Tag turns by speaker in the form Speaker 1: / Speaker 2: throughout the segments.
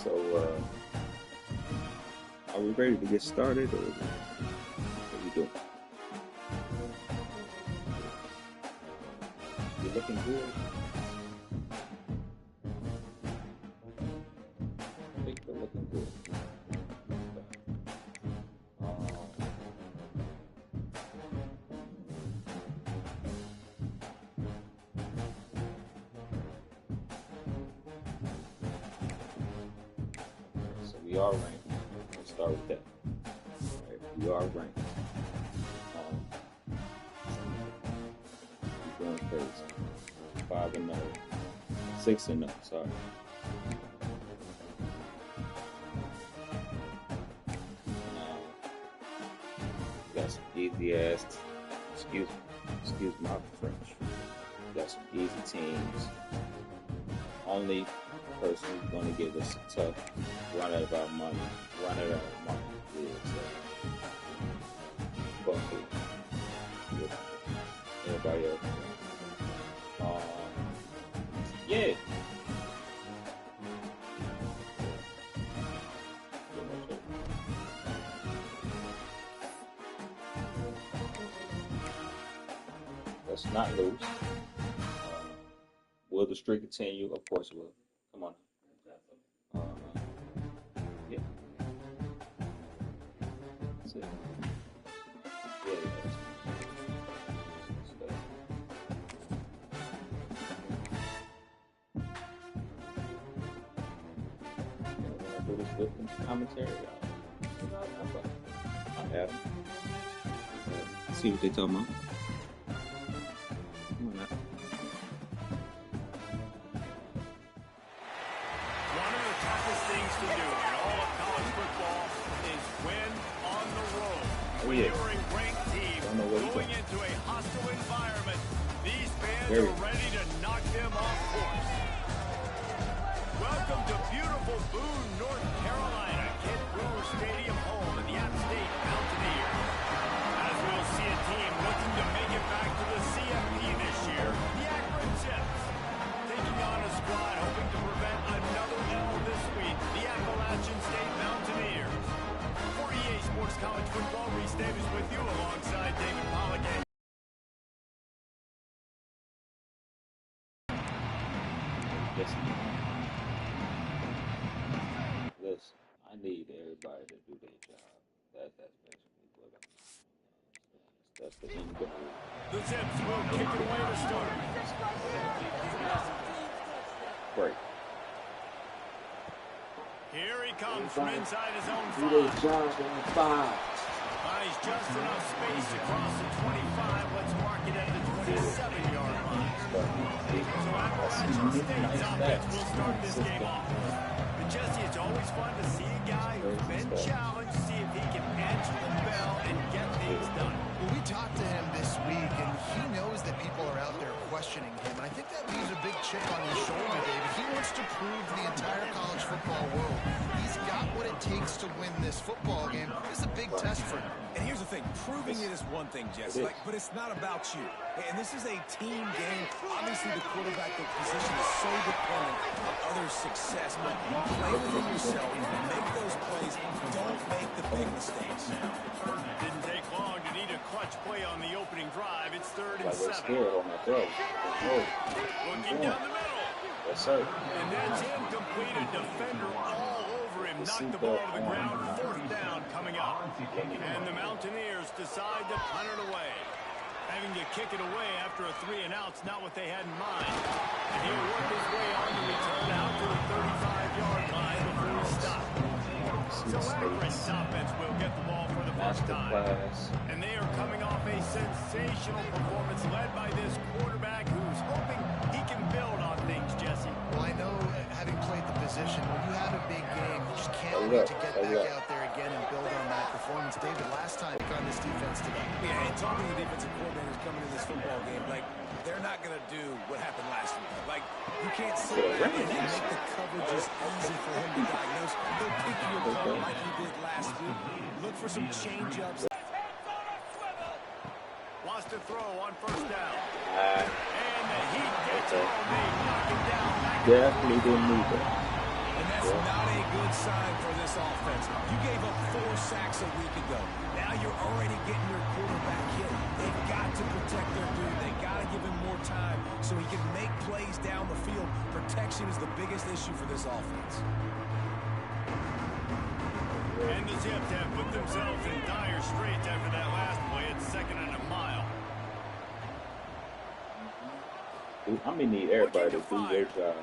Speaker 1: So, are we ready to get started, or what are we doing? You're looking good. I think you're looking good. So we are ranked. Let's start with that. All right, we are ranked. We're going crazy. 5-0, 6-0. Sorry. Got some easy ass. Excuse my French. Got some easy teams. Only person who's going to give us a tough run out of our money is Buffalo. With everybody else. Yeah. Let's not lose. Will the streak continue? Of course it will. Come on. Yeah. That's it. Yeah, do this with commentary. I have. See what they talking about. Come on now.
Speaker 2: One of the toughest things to do in all of college football is win on the road. When you're a ranked team going into a hostile environment, these fans are ready to knock them off course. Welcome to beautiful Boone, North Carolina, Kent Brewer Stadium, home of the App State Mountaineers. As we'll see a team looking to make it back to the CFP this year, the Akron Zips. Taking on a squad hoping to prevent another L this week, the Appalachian State Mountaineers. For EA Sports College Football, Reese Davis with you alongside David Pollock.
Speaker 1: Listen, I need everybody to do their job. That's basically what that's the end goal.
Speaker 2: The Zips will kick it away to start.
Speaker 1: Great.
Speaker 2: Here he comes from inside his own 5.
Speaker 1: Do their job on 5.
Speaker 2: He's just enough space across the 25. Let's mark it at the 27-yard line. So Appalachian State's offense will start this game off. But Jesse, it's always fun to see a guy who's been challenged, see if he can answer the bell and get things done.
Speaker 3: Well, we talked to him this week, and he knows that people are out there questioning him. And I think that leaves a big chip on his shoulder, David. He wants to prove to the entire college football world he's got what it takes to win this football game. This is a big test for him.
Speaker 4: And here's the thing, proving it is one thing, Jesse, but it's not about you. And this is a team game. Obviously, the quarterback position is so dependent on others' success, but you play within yourself, make those plays, don't make the big mistakes.
Speaker 2: Didn't take long to need a clutch play on the opening drive. It's 3rd and 7. Looking down the middle.
Speaker 1: Yes, sir.
Speaker 2: And that's incomplete. A defender all over him. Knocked the ball to the ground. 4th down coming up. And the Mountaineers decide to punt it away. Having to kick it away after a 3-and-out's not what they had in mind. And he'll work his way on the return out to the 35-yard line before he stopped. So Akron's offense will get the ball for the first time. And they are coming off a sensational performance led by this quarterback who's hoping he can build on things, Jesse.
Speaker 3: Well, I know, having played the position, when you have a big game, you just can't wait to get back out there again and build on that performance. David, last time on this defense today.
Speaker 4: Yeah, and talking to the defensive coordinators coming in this football game, like, they're not going to do what happened last week. Like, you can't sit back and make the coverages easy for him to diagnose. He'll pick you apart like he did last week. Look for some change-ups.
Speaker 2: Wants to throw on 1st down. And the heat gets home. They knock him down.
Speaker 1: Definitely didn't need that.
Speaker 4: And that's not a good sign for this offense. You gave up 4 sacks a week ago. Now you're already getting your quarterback hit. They've got to protect their dude. They've got to give him more time so he can make plays down the field. Protection is the biggest issue for this offense.
Speaker 2: And the Zips have put themselves in dire straits after that last play. It's 2nd and a mile.
Speaker 1: I'm gonna need everybody to do their job.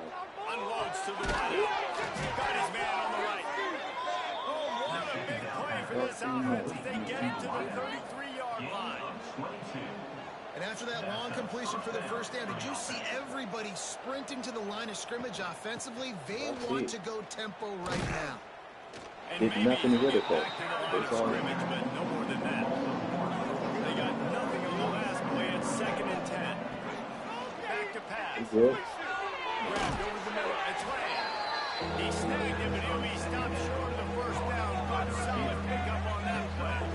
Speaker 2: Unloads to the right. Got his man on the right. Oh, what a big play for this offense as they get it to the 33-yard line.
Speaker 3: And after that long completion for their first down, did you see everybody sprinting to the line of scrimmage offensively? They want to go tempo right now.
Speaker 2: And
Speaker 1: Did nothing with it though.
Speaker 2: That's all. Scrimmage, but no more than that. They got nothing on the last play. It's 2nd and 10. Back to pass.
Speaker 1: Good.
Speaker 2: Grabbed over the middle. It's Lamb. He snagged him, but he'll be stopped short of the first down. Good solid pickup on that play.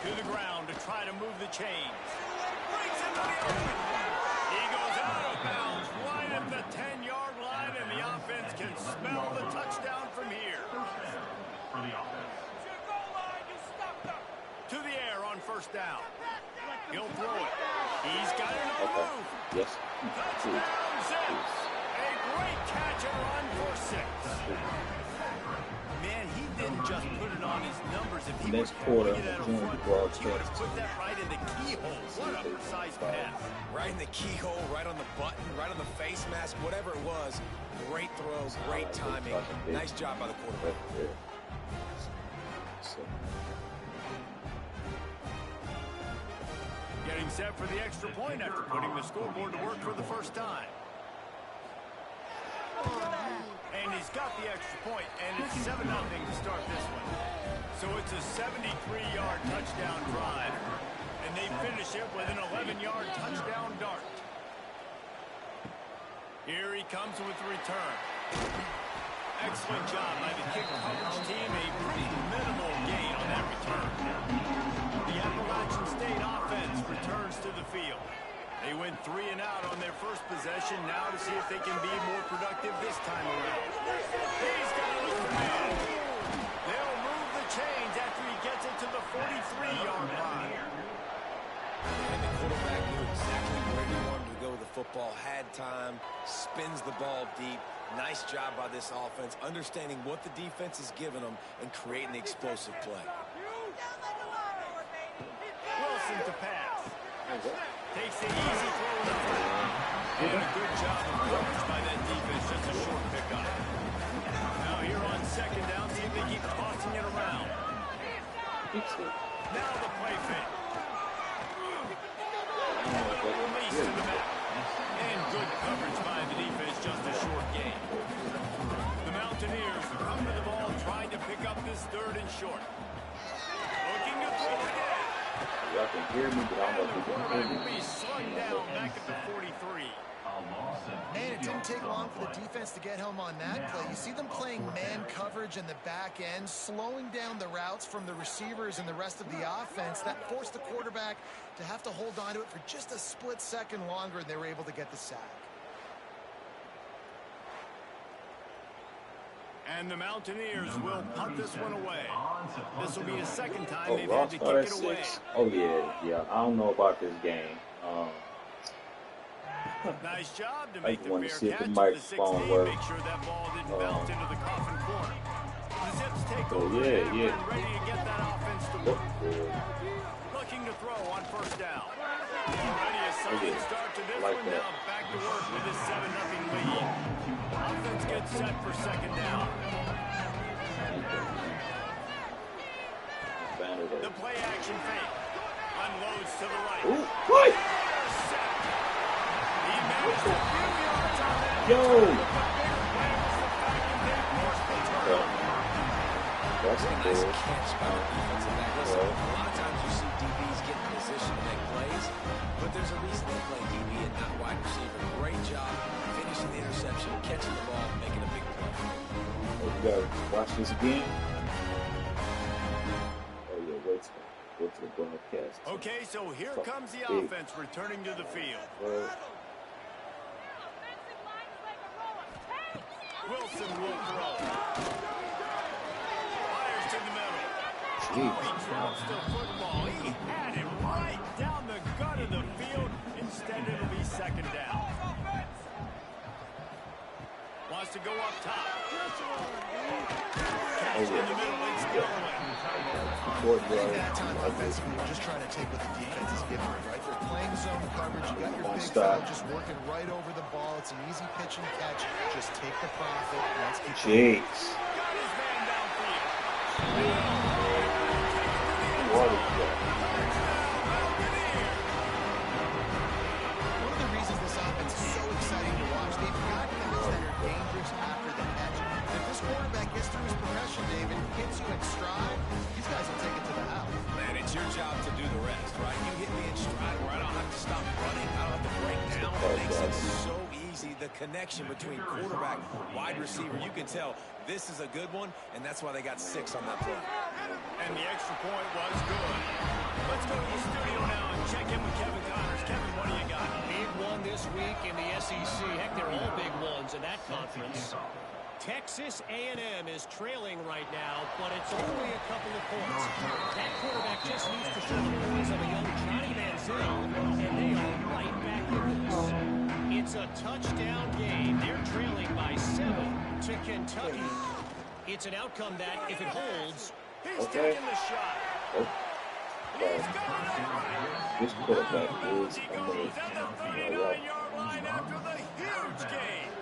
Speaker 2: To the ground to try to move the chains. Breaks into the open. He goes out of bounds right at the 10-yard line, and the offense can smell the touchdown from here. To the air on first down. He'll throw it. He's got it on the move.
Speaker 1: Yes.
Speaker 2: Touchdown, Zips. A great catch and run for 6. Man, he didn't just put it on his numbers. If he
Speaker 1: Next
Speaker 2: was
Speaker 1: quarter,
Speaker 2: putting it out of
Speaker 1: join the
Speaker 2: front, he
Speaker 1: broadcast.
Speaker 2: would have put that right in the keyhole. What a precise pass.
Speaker 4: Right in the keyhole, right on the button, right on the face mask, whatever it was. Great throw, great timing. Nice job by the quarterback.
Speaker 2: Getting set for the extra point after putting the scoreboard to work for the first time. And he's got the extra point, and it's 7-0 to start this one. So it's a 73-yard touchdown drive, and they finish it with an 11-yard touchdown dart. Here he comes with the return. Excellent job by the kick coverage team. A pretty minimal gain on that return. The Appalachian State offense returns to the field. They went 3 and out on their first possession. Now to see if they can be more productive this time around. He's got a look man. They'll move the chains after he gets it to the 43-yard line.
Speaker 4: And the quarterback knew exactly where he wanted to go with the football, had time, spins the ball deep. Nice job by this offense, understanding what the defense is giving them and creating the explosive play.
Speaker 2: Wilson to pass. Takes the easy throw in the front. And a good job of coverage by that defense, just a short pickup. Now here on 2nd down, see if they keep tossing it around. Now the play fake. Release to the back. And good coverage by the defense, just a short gain. The Mountaineers come to the ball, trying to pick up this 3rd and short. Looking to throw again.
Speaker 1: Y'all can hear me, but I don't know if you can hear
Speaker 2: Will
Speaker 1: me.
Speaker 2: be slugged down back at the 43.
Speaker 3: And it didn't take long for the defense to get home on that play. You see them playing man coverage in the back end, slowing down the routes from the receivers and the rest of the offense. That forced the quarterback to have to hold on to it for just a split second longer, and they were able to get the sack.
Speaker 2: And the Mountaineers will punt this one away. This will be a 2nd time
Speaker 1: Oh,
Speaker 2: they've
Speaker 1: Ross
Speaker 2: had to
Speaker 1: started
Speaker 2: kick
Speaker 1: at
Speaker 2: it away.
Speaker 1: 6. Oh yeah. I don't know about this game.
Speaker 2: Nice job to
Speaker 1: I
Speaker 2: make the
Speaker 1: wanted to see
Speaker 2: fair
Speaker 1: if the
Speaker 2: catch for the
Speaker 1: microphone
Speaker 2: 16.
Speaker 1: worked.
Speaker 2: Make sure that ball didn't bounce into the coffin corner. The Zips take
Speaker 1: Oh,
Speaker 2: over
Speaker 1: yeah,
Speaker 2: and
Speaker 1: yeah.
Speaker 2: ready to get that offense to work. Looking to throw on first down. Already a solid start to this
Speaker 1: Like
Speaker 2: one.
Speaker 1: that.
Speaker 2: Now back to work with this 7-0 lead. Offense gets set for 2nd down. The play action fake. Unloads to the right.
Speaker 1: Ooh, what?
Speaker 2: He managed a few yards on that.
Speaker 1: Yo!
Speaker 2: But the bigger play was the fact that they forced the turnover.
Speaker 1: That's a
Speaker 4: Nice
Speaker 1: good.
Speaker 4: catch by the defensive back. Listen, a lot of times you see DBs get in position to make plays, but there's a reason they play DB and not wide receiver. Great job finishing the interception, catching the ball, making a big play.
Speaker 1: Oh, you gotta watch this again. Oh yeah, wait till go to the broadcast.
Speaker 2: Okay, so here comes the
Speaker 1: Big.
Speaker 2: offense returning to the field.
Speaker 1: Well,
Speaker 2: Wilson will throw. Fires to the middle.
Speaker 1: Jeez.
Speaker 2: He drops the football. He had it right down the gut of the field. Instead, it'll be second down. Wants to go up top. Catch in the middle. It's going.
Speaker 3: I think that time offensively, we're just trying to take what the defense is giving them, right? They're playing zone coverage. You got your big fella just working right over the ball. It's an easy pitch and catch. Just take the profit. Let's keep
Speaker 1: Jeez.
Speaker 2: Got his man downfield.
Speaker 1: What is that?
Speaker 3: One of the reasons this offense is so exciting to watch, they've got guys that are dangerous after the catch. If this quarterback gets through his progression, David, hits you in stride, these guys will take it to the house.
Speaker 4: Man, it's your job to do the rest, right? You hit me in stride where I don't have to stop running. I don't have to break down. It makes it so easy. The connection between quarterback, wide receiver, you can tell this is a good one, and that's why they got 6 on that play.
Speaker 2: And the extra point was good. Let's go to the studio now and check in with Kevin Connors. Kevin, what do you got?
Speaker 5: Big one this week in the SEC. Heck, they're all big ones in that conference. Texas A&M is trailing right now, but it's only a couple of points. That quarterback just needs to show the boys of a young Johnny Manziel, and they are right back in this. It's a touchdown game. They're trailing by 7 to Kentucky. It's an outcome that, if it holds,
Speaker 2: He's taking the shot. He's going up.
Speaker 1: This quarterback is
Speaker 2: He goes at the 39-yard line after the huge gain.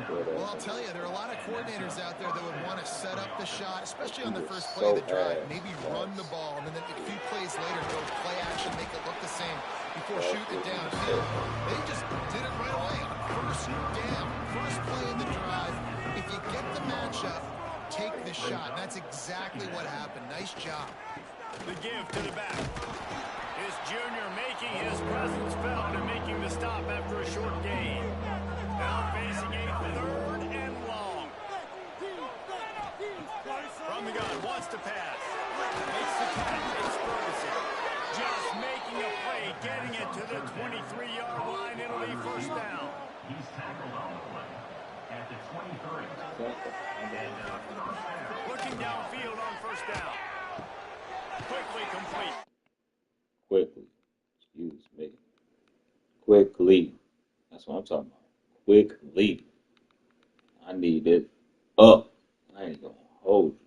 Speaker 3: Well, I'll tell you, there are a lot of coordinators out there that would want to set up the shot, especially on the first play of the drive. Maybe run the ball, and then a few plays later, go play action, make it look the same before shooting it downfield. They just did it right away on first down, first play of the drive. If you get the matchup, take the shot. And that's exactly what happened. Nice job.
Speaker 2: The give to the back. His junior making his presence felt and making the stop after a short gain. Now facing a 3rd and long. From the gun, wants to pass. Makes the catch. It's Ferguson. Just making a play, getting it to the 23-yard line. It'll be first down.
Speaker 6: He's tackled on the play at the 23.
Speaker 2: Looking downfield on first down. Quickly complete.
Speaker 1: Quickly. Excuse me. Quickly. That's what I'm talking about. Quickly. I need it up. I ain't gonna hold you.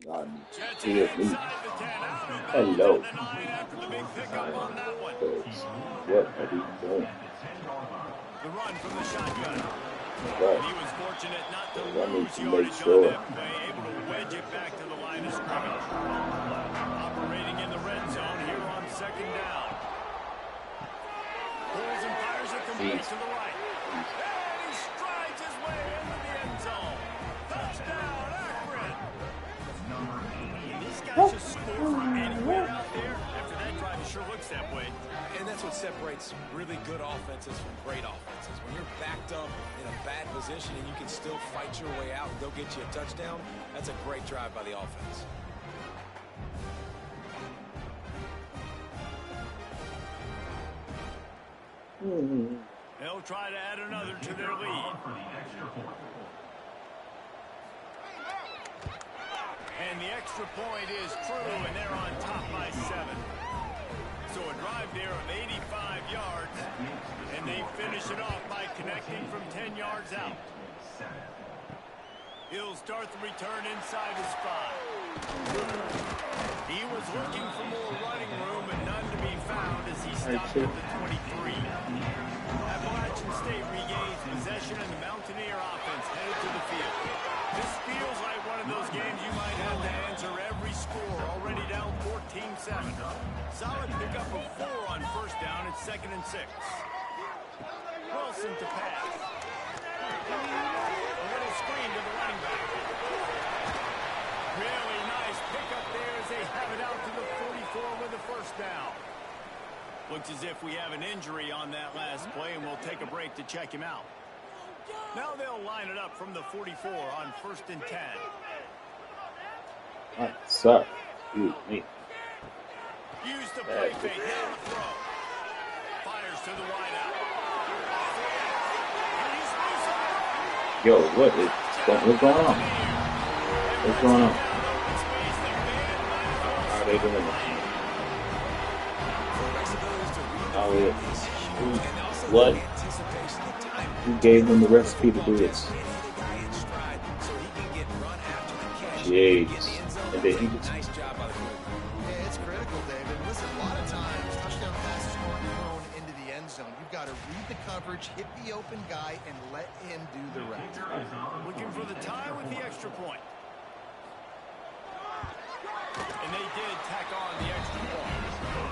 Speaker 1: Y'all need to hear me. Hello. What are we doing?
Speaker 2: The run from the shotgun.
Speaker 1: Right.
Speaker 2: He was fortunate not to
Speaker 1: I need
Speaker 2: lose
Speaker 1: to make
Speaker 2: yardage
Speaker 1: sure.
Speaker 2: on that play, able to wedge it back to the line of scrimmage. Operating in the red zone here on second down. Pulls and fires it complete to the right. And he strides his way into the end zone. Touchdown, Akron. These guys just score from anywhere out there. After that drive, it sure looks that way.
Speaker 4: And that's what separates really good offenses from great offenses. When you're backed up in a bad position and you can still fight your way out and go get you a touchdown, that's a great drive by the offense.
Speaker 2: They'll try to add another to their lead. And the extra point is true, and they're on top by 7. So a drive there of 85 yards, and they finish it off by connecting from 10 yards out. He'll start the return inside his 5. He was looking for more running room, and none to be found as he stopped at the 23. Appalachian State regains possession, and the Mountaineer offense headed to the field. This feels like one of those games you might have to answer every score, already down 14-7. Solid pickup of 4 on first down. It's 2nd and 6. Wilson to pass. A little screen to the running back. Really nice pickup there as they have it out to the 44 with the first down. Looks as if we have an injury on that last play, and we'll take a break to check him out. Now they'll line it up from the 44 on 1st and 10.
Speaker 1: Sorry. Excuse me.
Speaker 2: Use the play fake. Now the throw. Fires to the wideout. He's loose on
Speaker 1: Yo, what's going on? What's going on? How are they doing this? What? Who gave them the recipe to do this? Jeez. And then he just...
Speaker 3: Yeah, it's critical, David. Listen, a lot of times, touchdown passes aren't thrown into the end zone. You've got to read the coverage, hit the open guy, and let him do the rest.
Speaker 2: Looking for the tie with the extra point. And they did tack on the extra point.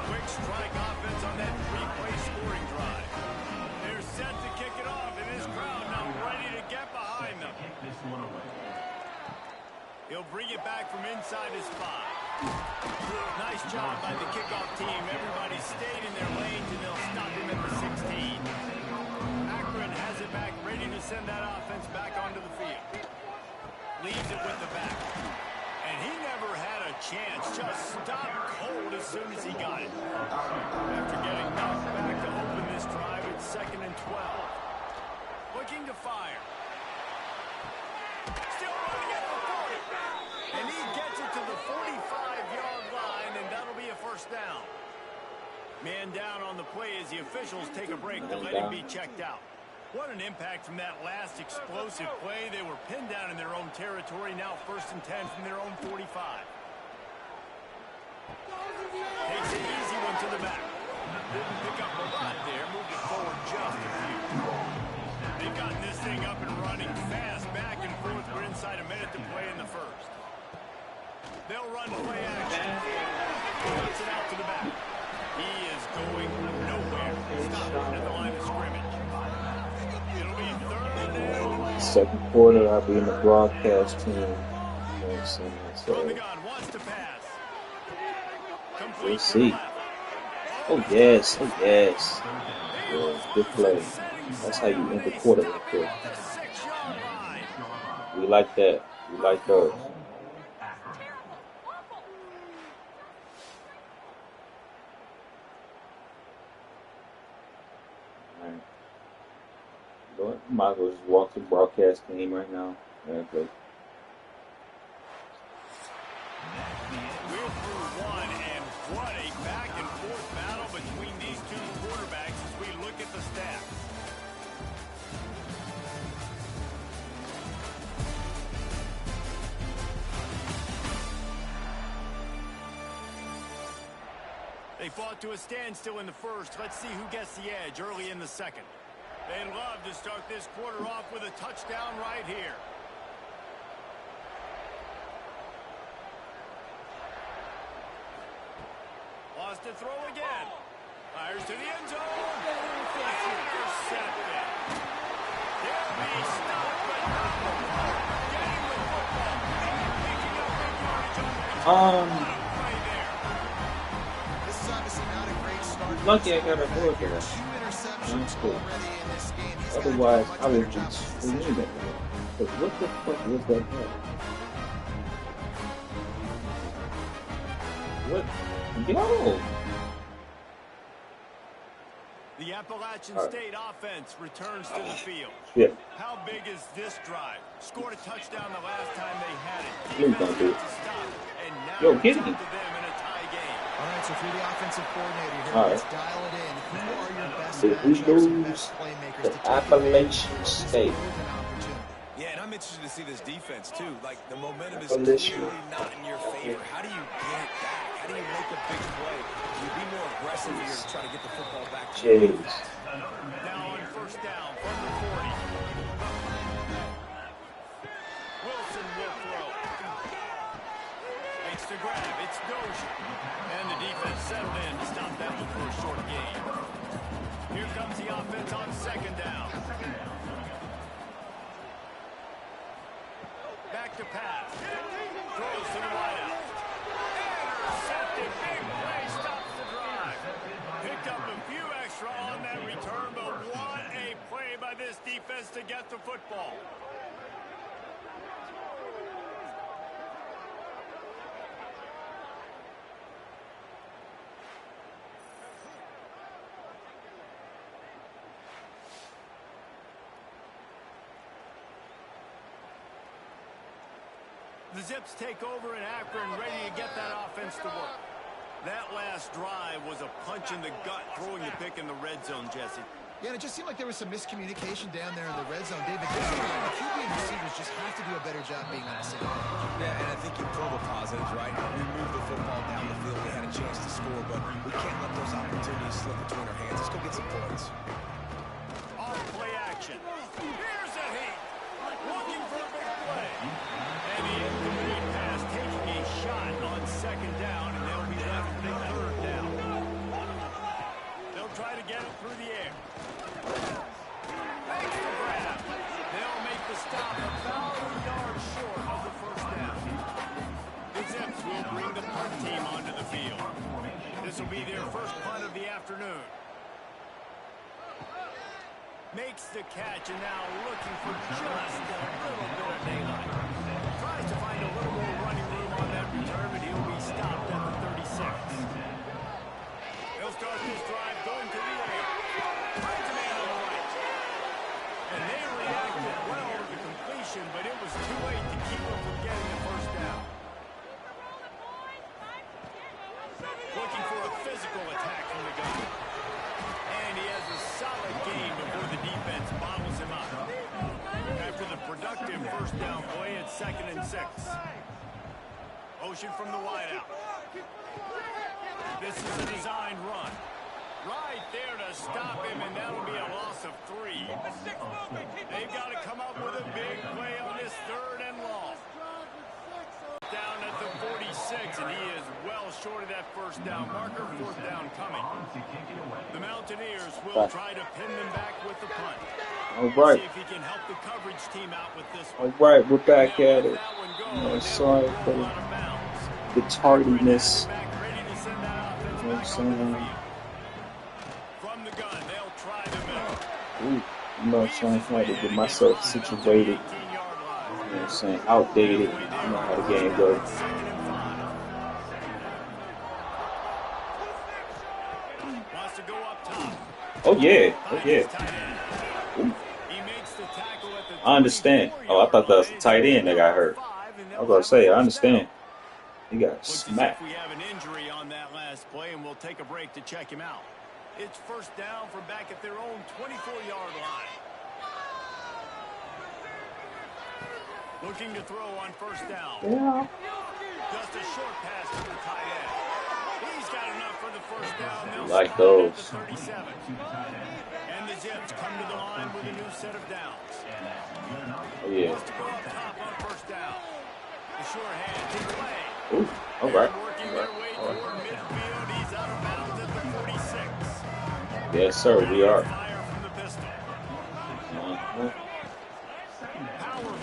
Speaker 2: Quick strike offense on that three-play scoring drive. They're set to kick it off, and this crowd now ready to get behind them. He'll bring it back from inside his spot. Nice job by the kickoff team. Everybody stayed in their lanes, and they'll stop him at the 16. Akron has it back, ready to send that offense back onto the field. Leaves it with the back. And he never had a chance. Just stopped cold as soon as he got it. After getting knocked back to open this drive, it's 2nd and 12. Looking to fire. Still running at the 40. And he gets it to the 45-yard line, and that'll be a first down. Man down on the play as the officials take a break to let him be checked out. What an impact from that last explosive play. They were pinned down in their own territory. Now 1st and 10 from their own 45. Takes an easy one to the back. Didn't pick up a lot there. Moved it forward just a few. They've gotten this thing up and running fast. Back and forth. We're inside a minute to play in the first. They'll run play action. Puts it out to the back. He is going nowhere. Stop at the line of scrimmage. It'll be 3rd and...
Speaker 1: Second quarter, I'll be in the broadcast team. You know what I'm saying? So,
Speaker 2: From the gun, wants to pass.
Speaker 1: we'll see. Oh, yes. Oh, yes. Yeah, good play. That's how you end the quarter right there. We like that. We like those. Might as well just walk the broadcast team right now. Yeah, but
Speaker 2: We're through one, and what a back-and-forth battle between these two quarterbacks as we look at the stats. They fought to a standstill in the first. Let's see who gets the edge early in the second. They'd love to start this quarter off with a touchdown right here. Lost to throw again. Fires to the end zone. Intercepted. They'll be stopped, but not before getting the football. Picking up big yardage on the return. Play there.
Speaker 3: This is obviously not a great start.
Speaker 1: lucky I got a board here.
Speaker 3: Two interceptions
Speaker 1: That's cool.
Speaker 3: already in this game. He's
Speaker 1: Otherwise,
Speaker 3: got
Speaker 1: I would
Speaker 3: much
Speaker 1: just
Speaker 3: better
Speaker 1: swing
Speaker 3: position.
Speaker 1: it. But what the fuck was that? What? Yo!
Speaker 2: The Appalachian State offense returns to the field.
Speaker 1: Yeah.
Speaker 2: How big is this drive? Scored a touchdown the last time they had it.
Speaker 1: Please don't do it.
Speaker 2: To stop it. And now
Speaker 1: Yo, get
Speaker 2: it's
Speaker 1: him.
Speaker 2: up to them in a tie game.
Speaker 3: All right, so for the offensive coordinator here,
Speaker 1: All
Speaker 3: let's
Speaker 1: right.
Speaker 3: dial it in. Who are your best
Speaker 1: If we
Speaker 3: matchups and
Speaker 1: lose
Speaker 3: best playmakers
Speaker 1: the
Speaker 3: to take
Speaker 1: Appalachian
Speaker 3: advantage of this
Speaker 1: State.
Speaker 3: golden opportunity?
Speaker 4: Yeah, and I'm interested to see this defense, too. Like, the momentum is
Speaker 1: Appalachian.
Speaker 4: clearly not in your favor. How do you get it back? How do you make a big play? You be more aggressive here to try to get the football back.
Speaker 1: Jeez.
Speaker 2: Now on first down from the 40. Wilson will throw. Makes the grab. It's Dozier. And the defense settled in to stop that one for a short gain. Here comes the offense on second down. Back to pass. Throws to the wideout. Intercepted. Big play. Stops the drive. Picked up a few extra on that return, but what a play by this defense to get the football. The Zips take over in Akron, ready to get that offense to work. That last drive was a punch in the gut, throwing the pick in the red zone, Jesse.
Speaker 3: Yeah, and it just seemed like there was some miscommunication down there in the red zone. David, this is why the QB and receivers just have to do a better job being on the same page.
Speaker 4: Yeah, and I think you pull the positives, right? We moved the football down the field. We had a chance to score, but we can't let those opportunities slip between our hands. Let's go get some points.
Speaker 2: Off play action. Here's a hit. Looking for a big play. And the incomplete pass taking a shot on second down, and they'll be left with a third down. They'll try to get it through the air. Makes the grab. They'll make the stop about a yard short of the first down. The Zips will bring the punt team onto the field. This will be their first punt of the afternoon. Makes the catch, and now looking for just a little bit of daylight. Tries to find a little more running room on that return, but he'll be stopped at the 36. He'll start this drive going to the air. Finds a man on the right. And they reacted well to the completion, but it was too late to keep him from getting the first down. Looking for a physical attack from the gun. And he has a solid gain before the defense bottles him up. After the productive first down play, it's 2nd and 6. Motion from the wideout. This is a designed run. Right there to stop him, and that'll be a loss of 3. They've got to come up with a big play on this 3rd and long. Down at the 46, and he is well short of that first down marker. 4th down coming. The Mountaineers will try to pin them back with the punt.
Speaker 1: All right.
Speaker 2: See if he can help the coverage team out with this
Speaker 1: All
Speaker 2: one.
Speaker 1: right, we're back at it. Sorry for the tardiness. You know what I'm saying?
Speaker 2: From the gun, they'll try the middle.
Speaker 1: Ooh, you know what I'm saying? I'm trying to get myself situated. You know what I'm saying? Outdated. You know how the game goes.
Speaker 2: Wants to go up top.
Speaker 1: Oh, yeah. Oh, yeah. Ooh.
Speaker 2: He makes the tackle at the
Speaker 1: I understand. Oh, I thought that was the tight end that got hurt. I was going to say, I understand. He got
Speaker 2: Looks as
Speaker 1: smacked.
Speaker 2: if we have an injury on that last play, and we'll take a break to check him out. It's first down from back at their own 24-yard line. Looking to throw on first down.
Speaker 1: Yeah.
Speaker 2: Just a short pass to the tight end. He's got enough for the first down. They'll
Speaker 1: Like
Speaker 2: start at
Speaker 1: those.
Speaker 2: the 37. And the Zips come to the line with a new set of downs.
Speaker 1: Oh, yeah.
Speaker 2: Wants to go up top on first down. The short hand to the way.
Speaker 1: Ooh. All right.
Speaker 2: Working their way toward midfield. He's out of bounds at the 46.
Speaker 1: Yes, sir, we are.
Speaker 2: Fire from the pistol.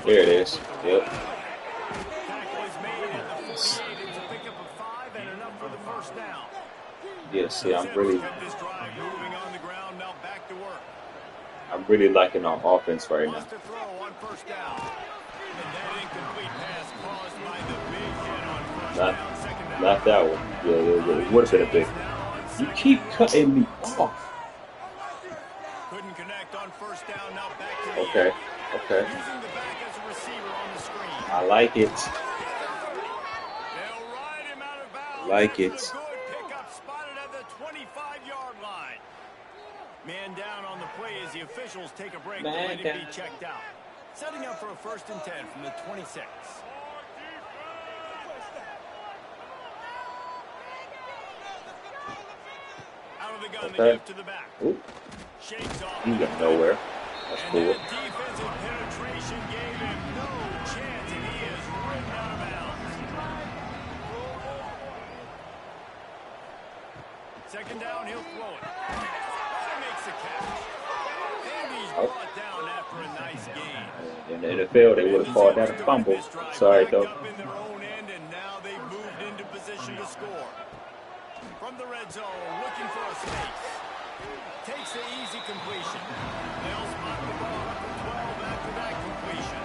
Speaker 1: There it is. Yep.
Speaker 2: Tackle is made at the 48. It's a pickup of 5 and enough for the first down.
Speaker 1: Yeah, see, I'm really
Speaker 2: Kept this drive moving on the ground. Now back to work.
Speaker 1: liking our offense right now.
Speaker 2: Wants to throw on first down. And that incomplete pass caused by the big hit on first down. Second down.
Speaker 1: Not that one. Yeah. It would have been a big. You keep cutting me off.
Speaker 2: Couldn't connect on first down. Now back to the
Speaker 1: Okay.
Speaker 2: air.
Speaker 1: Okay.
Speaker 2: Using the back as a receiver on the screen.
Speaker 1: I like it.
Speaker 2: They'll ride him out of bounds.
Speaker 1: Like it.
Speaker 2: That's a good pickup spotted at the 25-yard line. Man down on the play as the officials take a break to let him be checked out. Setting up for a 1st and 10 from the 26. Out of the gun, the give to the back.
Speaker 1: Ooh,
Speaker 2: Shakes off.
Speaker 1: he got nowhere. That's
Speaker 2: And
Speaker 1: cool.
Speaker 2: that defensive penetration gave him no chance, and he is ridden out of bounds. Second down, he'll throw it. That makes the catch. And he's brought down after a nice gain.
Speaker 1: In the NFL, they would have called that a fumble. Sorry, though.
Speaker 2: Up in their own end, and now they've moved into position to score. From the red zone, looking for a space. Takes the easy completion. They'll spot the ball up for 12 after that completion.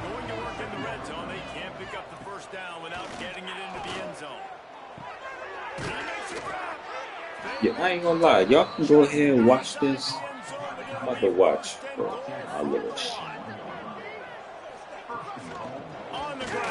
Speaker 2: Going to work in the red zone. They can't pick up the first down without getting it into the end zone. He makes a grab.
Speaker 1: Yeah, I ain't gonna lie. Y'all can go ahead and watch this. I'm about to watch. Bro, I love it.
Speaker 2: On the ground.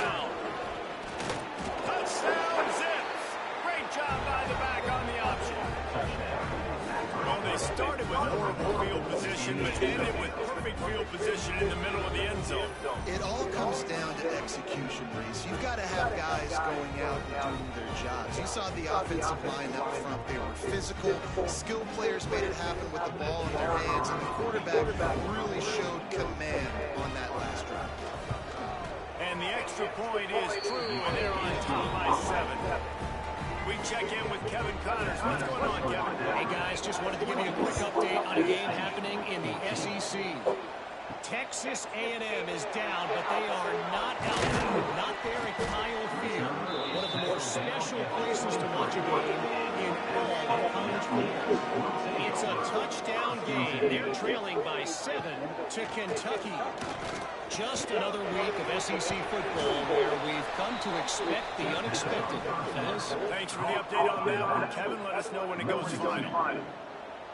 Speaker 2: horrible field position, but ended with perfect field position in the middle of the end zone.
Speaker 3: It all comes down to execution, Reese. You've got to have guys going out and doing their jobs. You saw the offensive line up front. They were physical. Skilled players made it happen with the ball in their hands, and the quarterback really showed command on that last drive.
Speaker 2: And the extra point is true, and they're on top by 7. We check in with Kevin Connors. What's going on, Kevin?
Speaker 5: Hey, guys, just wanted to give you a quick update on a game happening in the SEC. Texas A&M is down, but they are not out there, not there at Kyle Field, one of the more special places to watch a game in all of college football. It's a touchdown game. They're trailing by 7 to Kentucky. Just another week of SEC football where we've come to expect the unexpected. Fellas?
Speaker 2: Thanks for the update on that one, Kevin. Let us know when it goes final.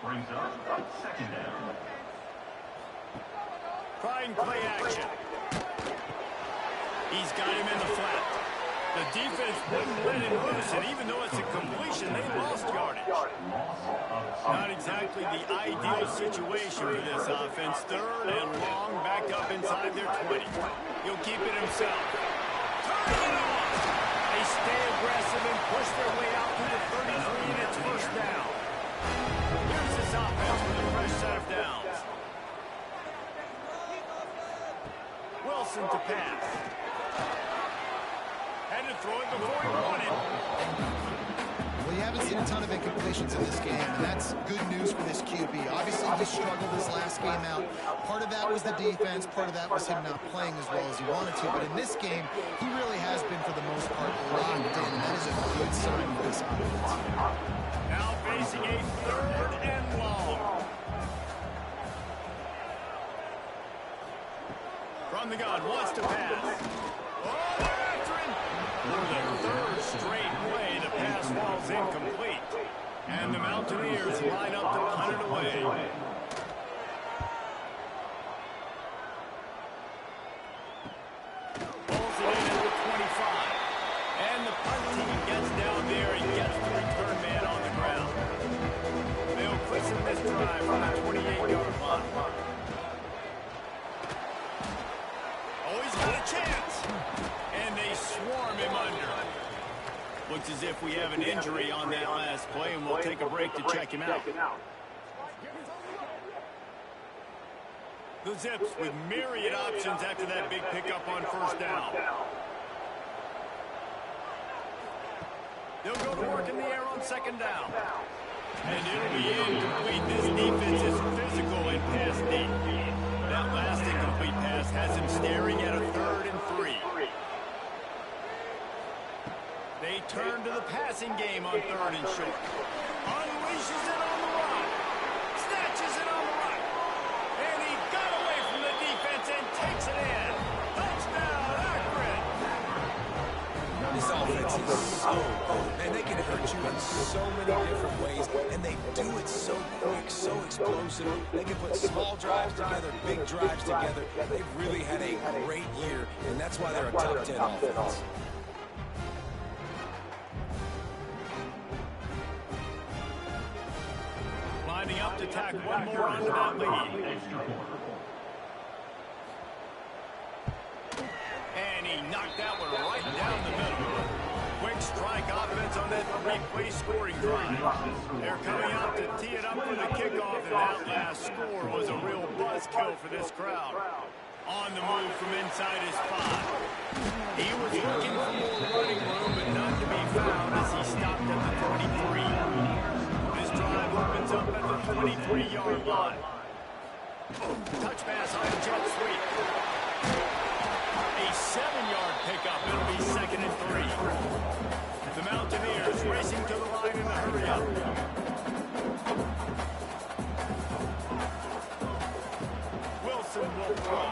Speaker 6: Brings up second down.
Speaker 2: Trying play action. He's got him in the flat. The defense wouldn't let him loose, and even though it's a completion, they lost yardage. Not exactly the ideal situation for this offense. 3rd and long, back up inside their 20. He'll keep it himself. Turning it off. They stay aggressive and push their way out to the 33, and it's first down. Here's this offense with a fresh set of downs. Wilson to pass. Had to throw it before he wanted.
Speaker 3: Well, you haven't seen a ton of incompletions in this game, and that's good news for this QB. Obviously, he struggled his last game out. Part of that was the defense. Part of that was him not playing as well as he wanted to. But in this game, he really has been, for the most part, locked in. That is a good sign for this offense.
Speaker 2: Now facing a 3rd and long. From the gun, wants to pass. Oh, they're after him. For the 3rd straight play, the pass falls incomplete. And the Mountaineers line up to punt it away. Pulls it in at the 25. And the punt team gets down there and gets the return man on the ground. They'll christen this drive from the 28-yard line. Chance, and they swarm him under. Looks as if we have an injury on that last play, and we'll take a break to check him out. The Zips with myriad options after that big pickup on first down. They'll go to work in the air on second down. And it'll be incomplete. This defense is physical and pass deep. That last incomplete pass has him staring at a 3rd and 3. They turn to the passing game on 3rd and short. Unleashes it on the run. Snatches it on the run. And he got away from the defense and takes it in. Touchdown, Akron.
Speaker 4: This offense is so good, and they can hurt you in so many different ways, and they do it so quick, so explosive. They can put small drives together, big drives together. They've really had a great year, and that's why they're a top 10 offense.
Speaker 2: Lining up to tack one more onto that lead. And he knocked that one right down the middle. Quick strike offense on that 3-play scoring drive. They're coming out to tee it up for the kickoff, and that last score was a real buzzkill for this crowd. On the move from inside his 5. He was looking for more running room, but none to be found as he stopped at the 23. This drive opens up at the 23-yard line. Touch pass on a jet sweep. A 7-yard pickup. It'll be 2nd and 3. The Mountaineers racing to the line in a hurry-up. Wilson will throw.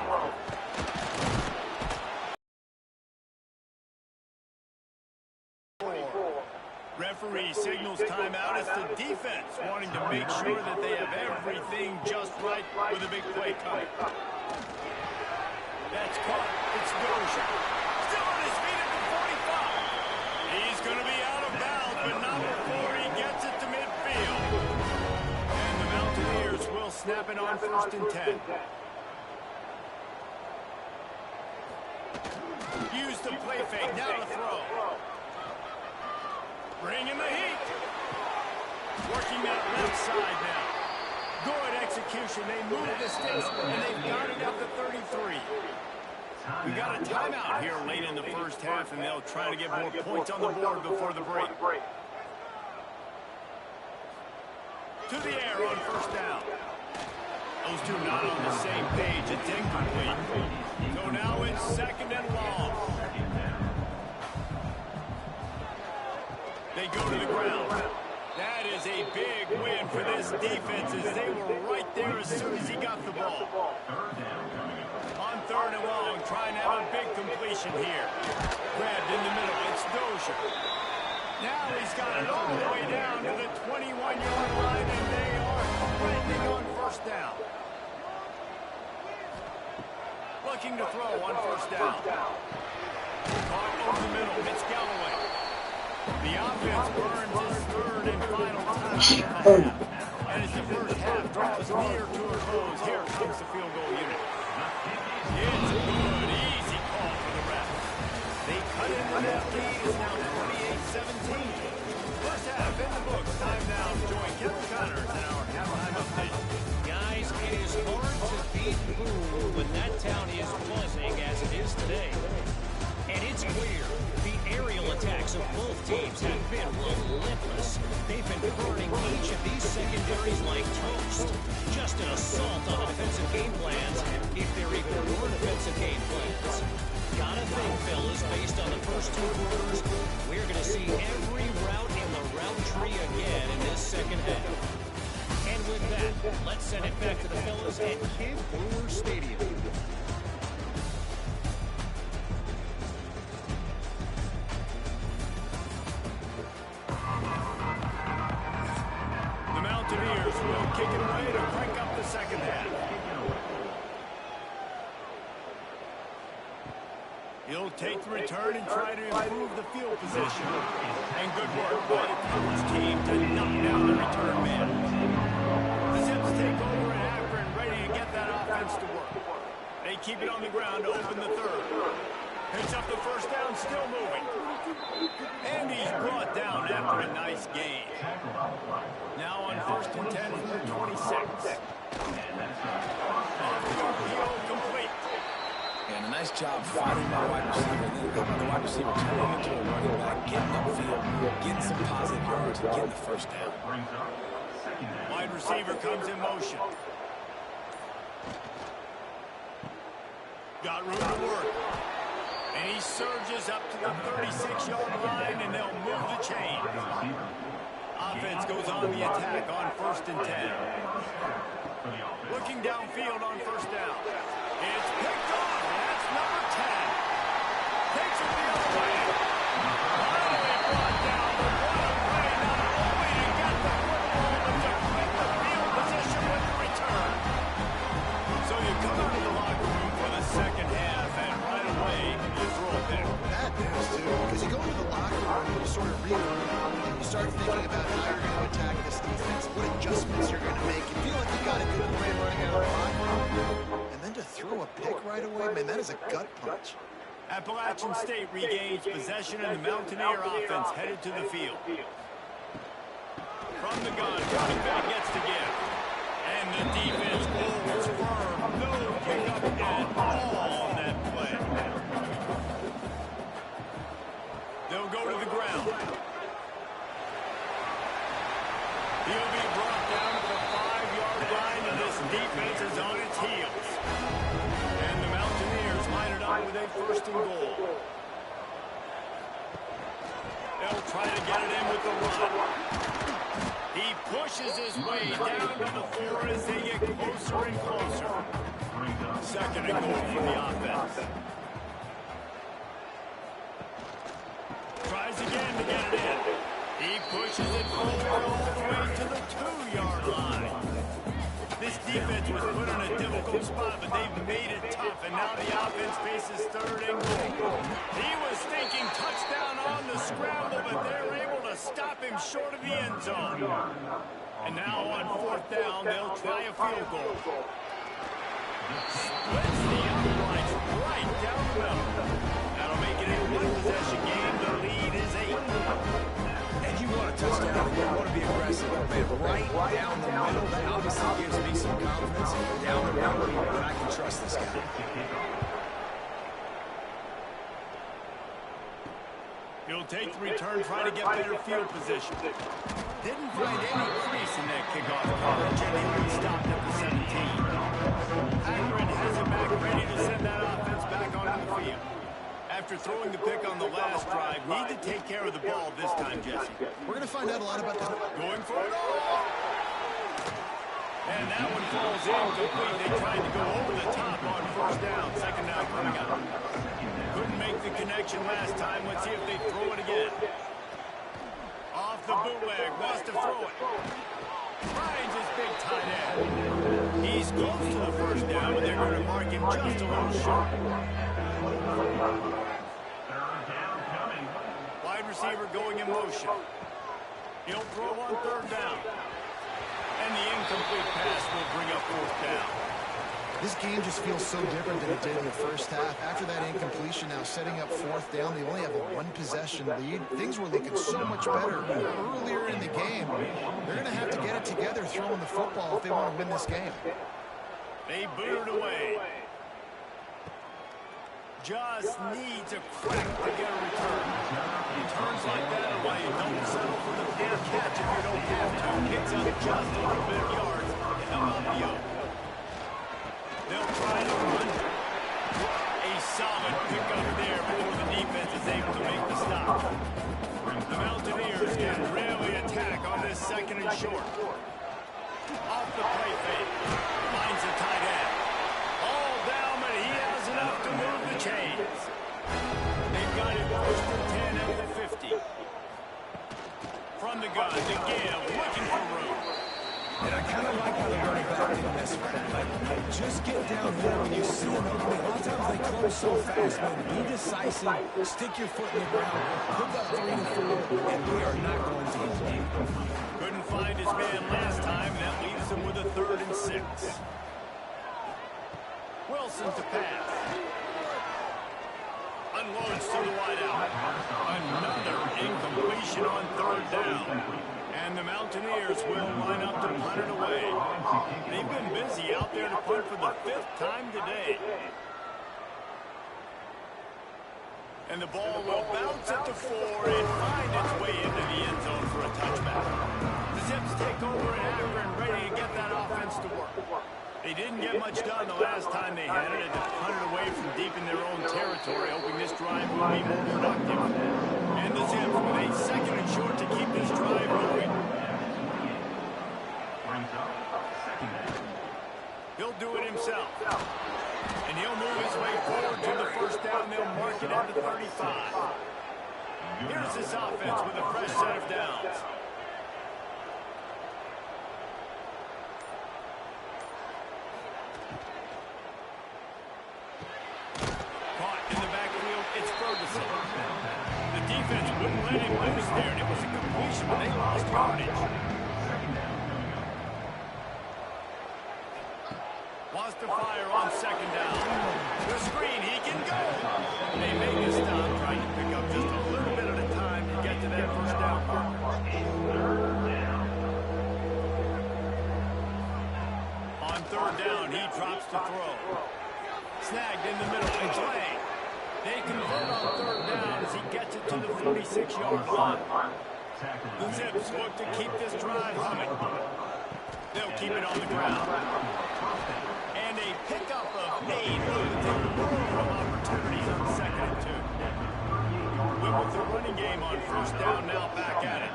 Speaker 2: Referee signals timeout. It's the defense wanting to make sure that they have everything just right with a big play coming. That's caught. It's Dozier. Still on his feet at the 45. He's going to be out of bounds, but not before he gets it to midfield. And the Mountaineers on 1st and 10. Use the play fake. Now to throw. Bring in the heat. Working that left side now. Good execution. They move the sticks, and they've got it up to 33. We got a timeout here late in the first half, and they'll try to get more points on the board before the break. To the air on 1st down. Those two not on the same page. It's incomplete. So now it's 2nd and long. They go to the ground. That is a big win for this defense as they were right there as soon as he got the ball. On 3rd and long, trying to have a big completion here. Grabbed in the middle. It's Dozier. Now he's got it all the way down to the 21-yard line, and they are threatening on 1st down. Looking to throw on 1st down. Caught over the middle. It's Galloway. The offense burns its 3rd and final time of the half. And as the first half draws near to a close, here comes the field goal unit. It's a good, easy call for the ref. They cut into that lead. It's now 28-17. First half in the books. Time now to join Kevin Connors in our halftime update.
Speaker 5: Guys, it is hard to beat Boone when that town is buzzing as it is today. And it's clear the aerial attacks of both teams have been relentless. They've been burning each of these secondaries like toast. Just an assault on offensive game plans, if there even were defensive game plans. Gotta think, fellas, based on the first 2 quarters, we're going to see every route in the route tree again in this second half. And with that, let's send it back to the fellas at Kid Brewer Stadium.
Speaker 2: The Mountaineers will kick it away to crank up the second half. He'll take the return and try to improve the field position. And good work by the coverage team to knock down the return man. The Zips take over at Akron, ready to get that offense to work. They keep it on the ground to open the 3rd. Picks up the 1st down, still moving. And he's brought down after a nice gain. Now on 1st and 10 from the 26. Off-field complete.
Speaker 4: And a nice job finding my wide receiver. And then the wide receiver turning into a running back, getting upfield, getting some positive yards, and getting the 1st down.
Speaker 2: Wide receiver comes in motion. Got room to work. And he surges up to the 36-yard line, and they'll move the chain. Offense goes on the attack on 1st and 10. Looking downfield on 1st down. It's picked off. That's number 10. Takes it the other way. Finally brought down, but what a play not only to get the football, but to flip the field position with the return. So you come out of the locker room for the second half, and right away you throw a pick.
Speaker 3: That is, too, because you go into the locker room and you sort of regroup. You start thinking about how you're going to attack this defense, what adjustments you're going to make. You feel like you got a good plan running out of the locker room. And then to throw a pick right away, man, that is a gut punch.
Speaker 2: Appalachian State regains possession, and the Mountaineer offense headed to the field. From the gun, running back gets to give. And the defense holds firm. No pickup at all on that play. They'll go to the ground. He'll be brought down to the 5-yard line, and this defense is on its heels. And the Mountaineers line it up with a 1st and goal. They'll try to get it in with the run. He pushes his way down to the 4 as they get closer and closer. 2nd and goal for the offense. Tries again to get it in. He pushes it forward all the way to the 2-yard line. This defense was put in a difficult spot, but they've made it tough, and now the offense faces 3rd and goal. He was thinking touchdown on the scramble, but they're able to stop him short of the end zone. And now on 4th down, they'll try a field goal. Splits the uprights right down the middle. That'll make it a one-possession game. The lead is 8.
Speaker 4: And you want a touchdown, and you want to be aggressive. Man, right down the middle, that obviously gives me some confidence. Down the middle, and I can trust this guy.
Speaker 2: He'll take the return, try to get better field position. Didn't find any crease in that kickoff coverage, and he'll be stopped at the 17. Akron has it back, ready to send that offense back onto the field. After throwing the pick on the last drive, need to take care of the ball this time, Jesse.
Speaker 3: We're going to find out a lot about that.
Speaker 2: Going for it all. And that one falls incomplete. They tried to go over the top on 1st down. 2nd down coming up. Couldn't make the connection last time. Let's see if they throw it again. Off the bootleg. Wants to throw it. Finds his big tight end. He's close to the 1st down, but they're going to mark him just a little short. Wide receiver going in motion. He'll throw on 3rd down. And the incomplete pass will bring up 4th down.
Speaker 3: This game just feels so different than it did in the first half. After that incompletion, now setting up 4th down, they only have a 1-possession lead. Things were looking so much better earlier in the game. They're going to have to get it together throwing the football if they want to win this game.
Speaker 2: They boot it away. Just needs a crack to get a return. Returns like that are why you don't settle for the fair catch if you don't have to. Picks up just a little bit of yards to help out the yoke. They'll try to run. A solid pickup there before the defense is able to make the stop. The Mountaineers can really attack on this 2nd and short. Off the play fake. Finds a tight end. All down, but he has enough to move the chains. They've got it 1st and 10 at the 50. From the gun, to give, looking for room.
Speaker 4: And I kind of like how the running back did this one. Like, just get down here when you see them opening. A lot of times they close so fast, man. Be decisive, stick your foot in the ground, pick up 3 and 4, and we are not going to lose.
Speaker 2: Couldn't find his man last time, and that leaves him with a 3rd and 6. Wilson to pass. Unloads to the wideout. Another incompletion on 3rd down. And the Mountaineers will line up to punt it away. They've been busy out there to punt for the 5th time today. And the ball will bounce at the 4 and find its way into the end zone for a touchback. The Zips take over in Akron, ready to get that offense to work. They didn't get much done the last time they had it, and to punt it away from deep in their own territory, hoping this drive will be more productive. And the Zips with a 2nd and short to keep this drive going. He'll do it himself. And he'll move his way forward to the 1st down. They'll mark it at the 35. Here's this offense with a fresh set of downs. The defense wouldn't let him loose there, and it was a completion, but they lost yardage. Wants to fire on 2nd down. The screen, he can go. They make a stop, trying to pick up just a little bit at a time to get to that 1st down marker. On 3rd down, he drops to throw. Snagged in the middle, it's Lane. They convert on 3rd down as he gets it to the 46-yard line. The Zips look to keep this drive humming. They'll keep it on the ground. And a pickup of 8 with a number of opportunities on 2nd and 2. With the running game on 1st down, now back at it.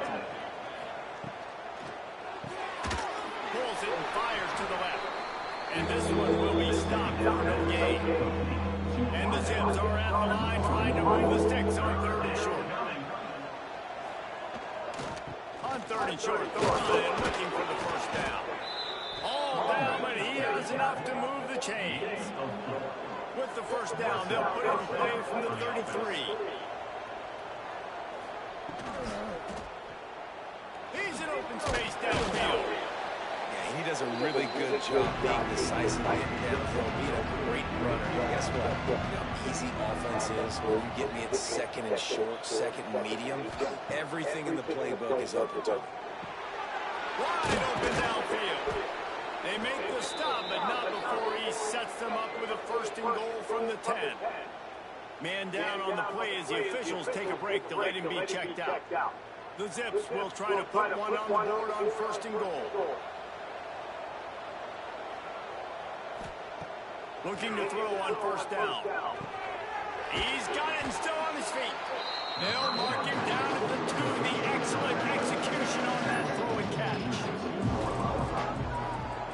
Speaker 2: Pulls it and fires to the left. And this one will be stopped for no gain. And the Zips are at the line trying to move the sticks on 3rd and short. On 3rd and short, the line looking for the 1st down. All down, but he has enough to move the chains. With the 1st down, they'll put it in play from the 33. He's in open space downfield.
Speaker 4: And he does a really good job being decisive, getting downhill, being a great runner. And guess what? You know, easy offenses, where you get me at second and short, second and medium, everything in the playbook is open to me.
Speaker 2: Wide open downfield. They make the stop, but not before he sets them up with a first and goal from the 10. Man down on the play as the officials take a break to let him be checked out. The Zips will try to put one on the board on first and goal. Looking to throw on first down. He's got it and still on his feet. They'll mark him down at the 2. The excellent execution on that throw and catch.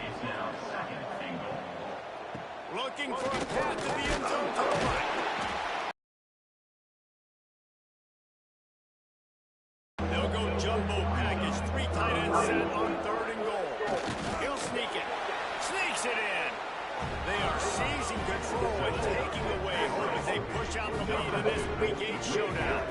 Speaker 6: It's now second and goal.
Speaker 2: Looking for a path to the end zone to the right. They'll go jumbo package. 3 tight ends set on third and goal. He'll sneak it. Sneaks it in. They are seizing control and taking away hope as they push out the lead in this Week 8 showdown.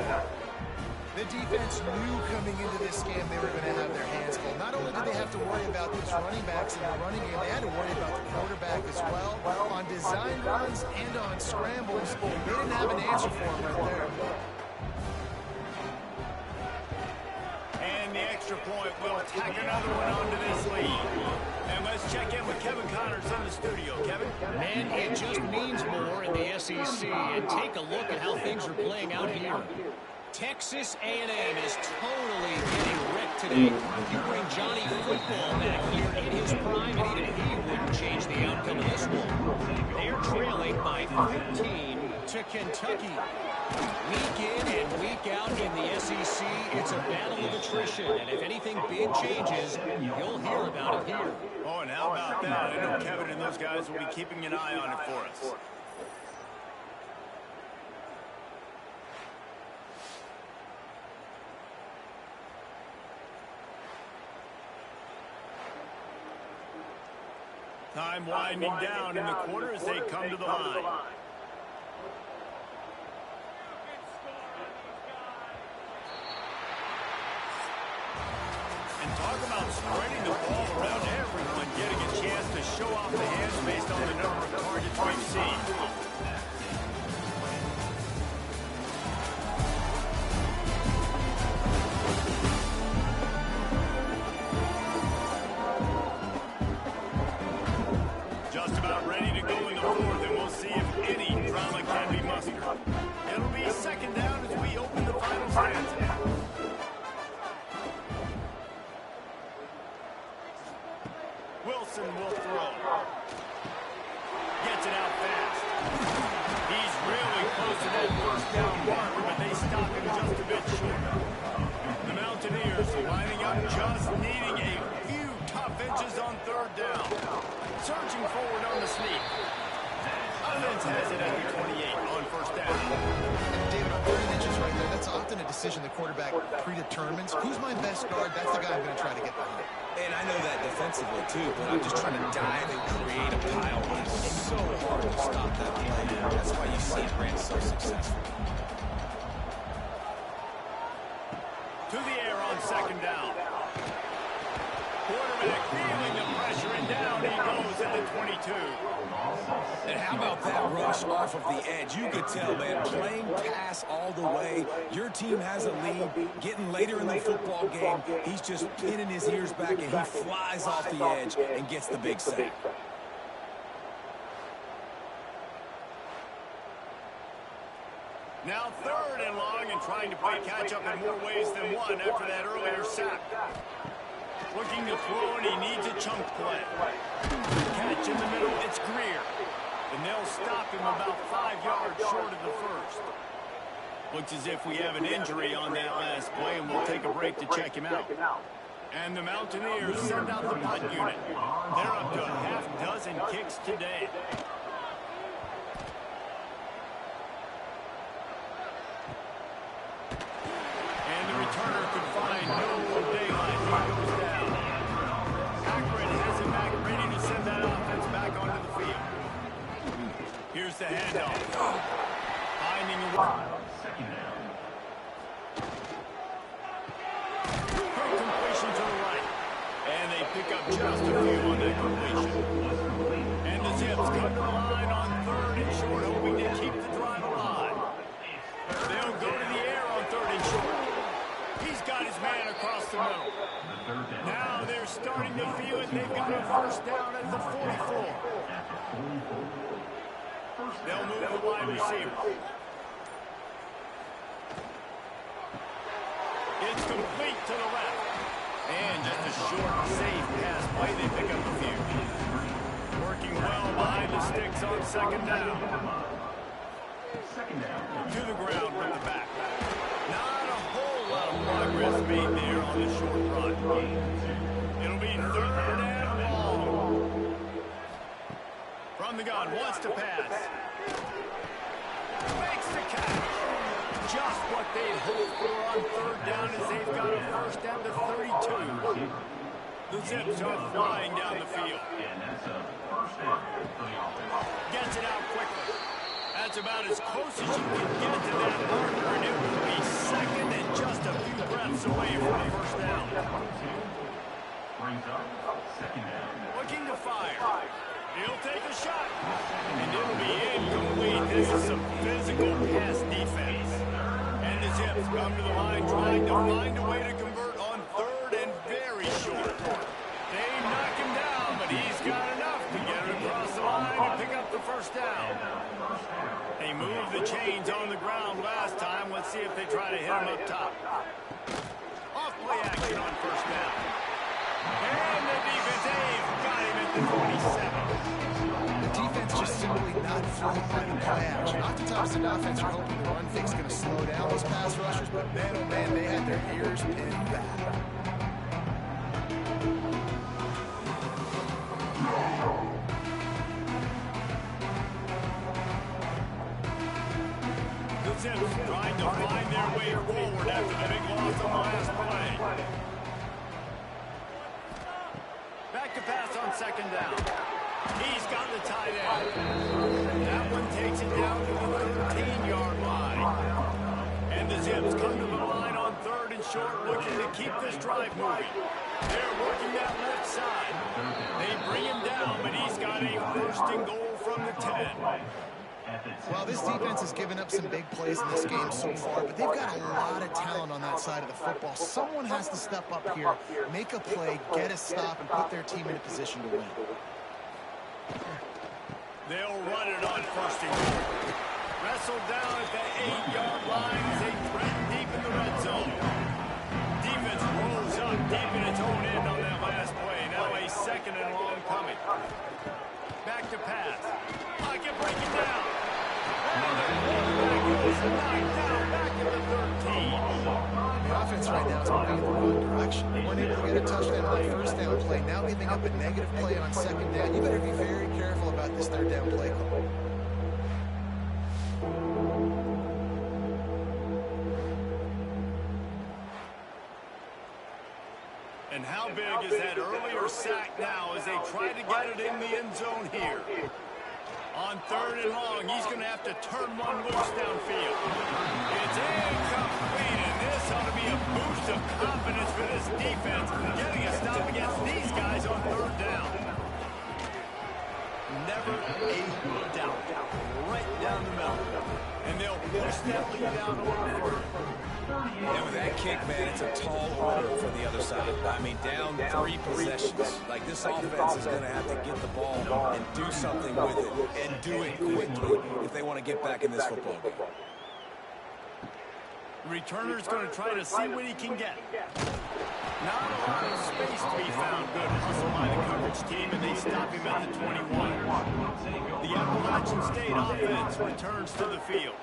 Speaker 3: The defense knew coming into this game they were going to have their hands full. Not only did they have to worry about these running backs in the running game, they had to worry about the quarterback as well. On design runs and on scrambles, they didn't have an answer for him right there.
Speaker 2: And the extra point will tack another one onto this lead. And let's check in with Kevin Connors in the studio. Kevin?
Speaker 5: Man, it just means more in the SEC. And take a look at how things are playing out here. Texas A&M is totally getting wrecked today. You bring Johnny Football back here in his prime, and even he wouldn't change the outcome of this one. They're trailing by 15 to Kentucky. Week in and week out in the SEC, it's a battle of attrition, and if anything big changes, you'll hear about it here.
Speaker 2: Oh, and how about that? I know Kevin and those guys will be keeping an eye on it for us. Time winding down in the quarter as they come to the line. And talk about spreading the ball around, everyone getting a chance to show off the hands based on the number of targets we've seen. Just about ready to go in the fourth, and we'll see if any drama can be mustered. It'll be second down as we open the final stanza. Wilson will throw. Gets it out fast. He's really close to that first down marker, but they stop him just a bit short. The Mountaineers lining up, just needing a few tough inches on third down. Surging forward on the sneak. Offense has it at the 28 on first down.
Speaker 3: David, on 30 inches right there, that's often a decision the quarterback predetermines. Who's my best guard? That's the guy I'm going to try to get behind.
Speaker 4: And I know that defensively, too, but I'm just trying to dive and create a pile. It's so hard to stop that play. That's why you see Grant so successful.
Speaker 2: To the air on second down. Quarterback feeling the pressure, and down he goes at the 22.
Speaker 4: And how about that rush off of the edge? You could tell, man, playing pass all the way. Your team has a lead. Getting later in the football game, he's just pinning his ears back, and he flies off the edge and gets the big sack.
Speaker 2: Now third and long, and trying to play catch-up in more ways than one after that earlier sack. Looking to throw, and he needs a chunk play. Catch in the middle, it's Greer. And they'll stop him about 5 yards short of the first. Looks as if we have an injury on that last play, and we'll take a break to check him out. And the Mountaineers send out the punt unit. They're up to a half-dozen kicks today. And the returner could find no daylight. He goes down. Akron has it back, ready to send that offense back onto the field. Here's the handoff. Finding a
Speaker 6: Second down.
Speaker 2: quick completion to the right. And they pick up just a few on that completion. And the Zips come to the line on 3rd and short, hoping to keep the drive alive. They'll go to the air on 3rd and short. He's got his man across the middle. Now they're starting to feel it. They've got a first down at the 44. They'll move the wide receiver. It's complete to the left. And just a short, safe pass play. They pick up a few. Working well behind the sticks on 2nd down. To the ground with the back. Not a whole lot of progress made there on the short run. It'll be 3rd and long. From the gun, wants to pass. Makes the catch. Just what they hoped for on 3rd down as they've got a first down to 32. The Zips are flying down the field. Gets it out quickly. That's about as close as you can get to that marker, and it will be 2nd and just a few breaths away from the first down. Looking to fire. He'll take a shot. And it'll be incomplete. This is some physical pass defense. And the Zips come to the line trying to find a way to convert on 3rd and very short. They knock him down, but he's got enough to get it across the line and pick up the first down. They moved the chains on the ground last time. Let's see if they try to hit him up top. Off play action on first down. And the defense, they've got him at the 27.
Speaker 3: The defense just simply not fooled by the play action. Oftentimes the offense are hoping the run fake's going to slow down those pass rushers, but man, oh man, they had their ears pinned back.
Speaker 2: Zips trying to find their way forward after the big loss on the last play. Back to pass on 2nd down. He's got the tight end. That one takes it down to the 13-yard line. And the Zips come to the line on 3rd and short, looking to keep this drive moving. They're working that left side. They bring him down, but he's got a 1st and goal from the 10.
Speaker 3: Well, this defense has given up some big plays in this game so far, but they've got a lot of talent on that side of the football. Someone has to step up here, make a play, get a stop, and put their team in a position to win.
Speaker 2: They'll run it on 1st and goal. Wrestled down at the 8-yard line as they threaten deep in the red zone. Defense rolls up deep in its own end on that last play. Now a 2nd and long coming. Back to pass. Pocket breaking down. And the quarterback goes knocked down back at the 13.
Speaker 3: The offense right now is moving in the wrong direction. They weren't able to get a touchdown on that first down play. Now giving up a negative play on 2nd down. You better be very careful about this 3rd down play call.
Speaker 2: And how big is that earlier sack now as they try to get it in the end zone here? On 3rd and long, he's going to have to turn one loose downfield. It's incomplete, and this ought to be a boost of confidence for this defense, getting a stop against these guys on 3rd down. Never a doubt. Right down the middle. And they'll push that lead down a little further.
Speaker 4: And with that kick, man, it's a tall order for the other side. I mean, down 3 possessions. Like, this offense is going to have to get the ball and do something with it, and do it quickly if they want to get back in this football game.
Speaker 2: Returner's going to try to see what he can get. Not a lot of space to be found. Good hustle by the coverage team, and they stop him at the 21. The Appalachian State offense returns to the field.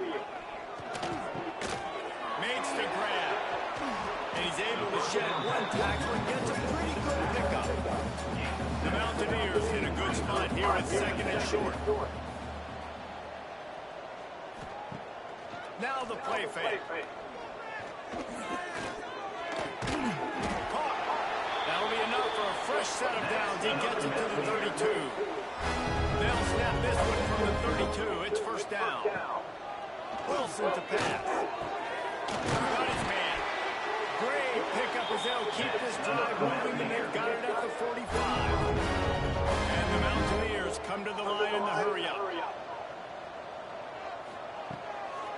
Speaker 2: Makes the grab. And he's able to shed one tackle and gets a pretty good pickup. The Mountaineers in a good spot here at 2nd and short. Now the play fake. Caught. That'll be enough for a fresh set of downs. He gets it to the 32. They'll snap this one from the 32. It's 1st down. Wilson to pass. Got his man. Great pickup as they'll keep this drive moving, and they've got it at the 45. come to the line in the hurry-up.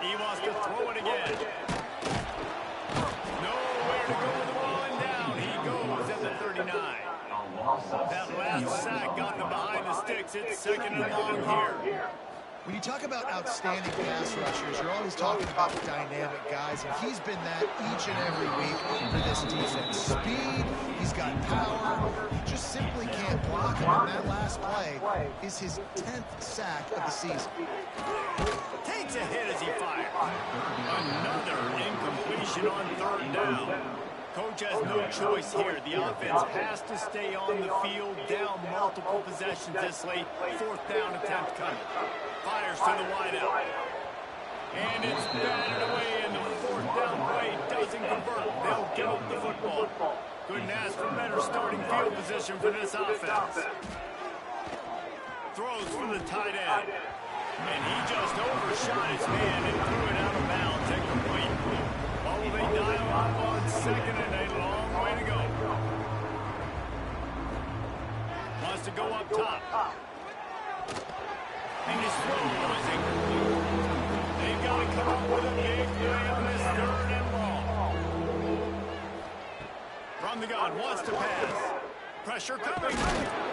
Speaker 2: He wants to throw it again. Nowhere to go with the ball and down. He goes at the 39. That last sack got them behind the sticks. It's second and long here.
Speaker 3: When you talk about outstanding pass rushers, you're always talking about the dynamic guys, and he's been that each and every week for this defense. Speed, he's got power, you just simply can't block him, and that last play is his 10th sack of the season.
Speaker 2: Takes a hit as he fires. Another incompletion on third down. Coach has no choice here. The offense has to stay on the field, down multiple possessions this late. Fourth down attempt coming. Fires to the wideout. And it's batted away, and the fourth down play doesn't convert. They'll give up the football. Couldn't ask for better starting field position for this offense. Throws for the tight end. And he just overshot his man and threw it out of bounds and complete. Well, they dial up on second and a long way to go. Wants to go up top. And his throw was incomplete. They've got to come up with a big play on this third and long. From the gun, wants to pass. Pressure coming.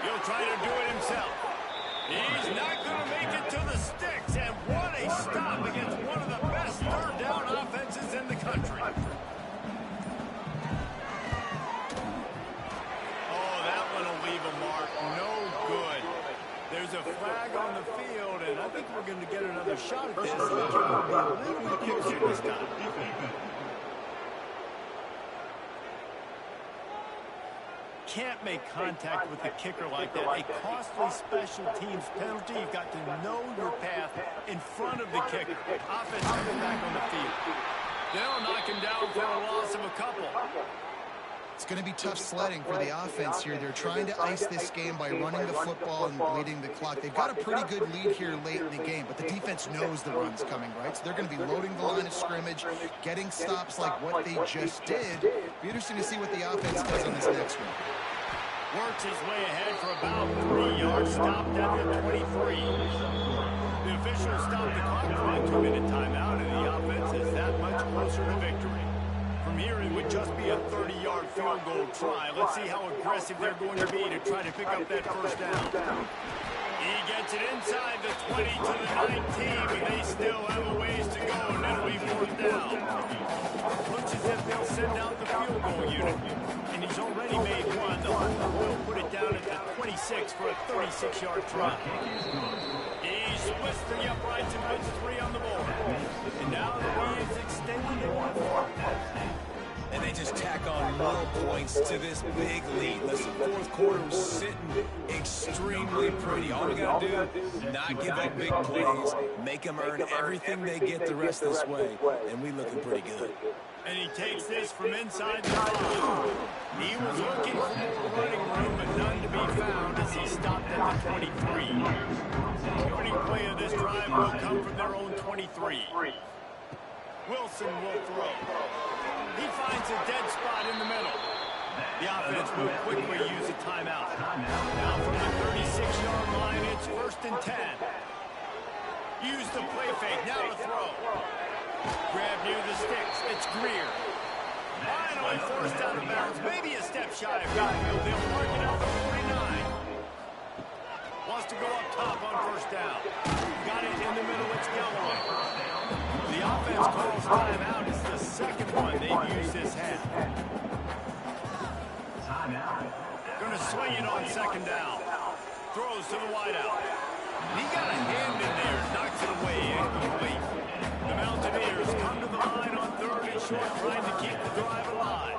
Speaker 2: He'll try to do it himself. He's not going to make it to the sticks, and what a stop against one of the best third down offenses in the country. Oh, that one will leave a mark. No good. There's a flag on the field, and I think we're going to get another shot at this. We'll be a little closer this time. Can't make contact with the kicker like that. A costly special teams penalty. You've got to know your path in front of the kicker. Offense coming back on the field. They'll knock him down for a loss of a couple.
Speaker 3: It's going to be tough sledding for the offense here. They're trying to ice this game by running the football and bleeding the clock. They've got a pretty good lead here late in the game, but the defense knows the run's coming, right? So they're going to be loading the line of scrimmage, getting stops like what they just did. Be interesting to see what the offense does on this next one.
Speaker 2: Works his way ahead for about 3 yards, stopped at the 23. The officials stopped the clock for a 2-minute timeout, and the offense is that much closer to victory. From here, it would just be a 30-yard field goal try. Let's see how aggressive they're going to be to try to pick up that first down. He gets it inside the 20 to the 19, but they still have a ways to go, and it'll be fourth down. Looks as if they'll send out the field goal unit. And he's already made one. The holder will put it down at the 26 for a 36-yard try. He splits the uprights and puts 3 on the board. And now the lead is extended to 4.
Speaker 4: And they just tack on more points to this big lead. Listen, fourth quarter was sitting extremely pretty. All we got to do, not give up big plays, make them earn everything they get the rest of this way, and we looking pretty good.
Speaker 2: And he takes this from inside the 5. He was looking for more running room, but none to be found as he stopped at the 23. The opening play of this drive will come from their own 23. Wilson will throw. He finds a dead spot in the middle. The offense will quickly use a timeout. Now from the 36-yard line, it's 1st and 10. Use the play fake. Now the throw. Grab near the sticks. It's Greer. Finally forced out of bounds. Maybe a step shy of midfield. They'll mark it up to 49. Wants to go up top on first down. Got it in the middle. It's Galloway. The offense calls timeout. It's the second one they've used this half. Going to swing it on second down. Throws to the wideout. He got a hand in there. Knocks it away. Incomplete. The Mountaineers come to the line on 3rd and short, trying to keep the drive alive.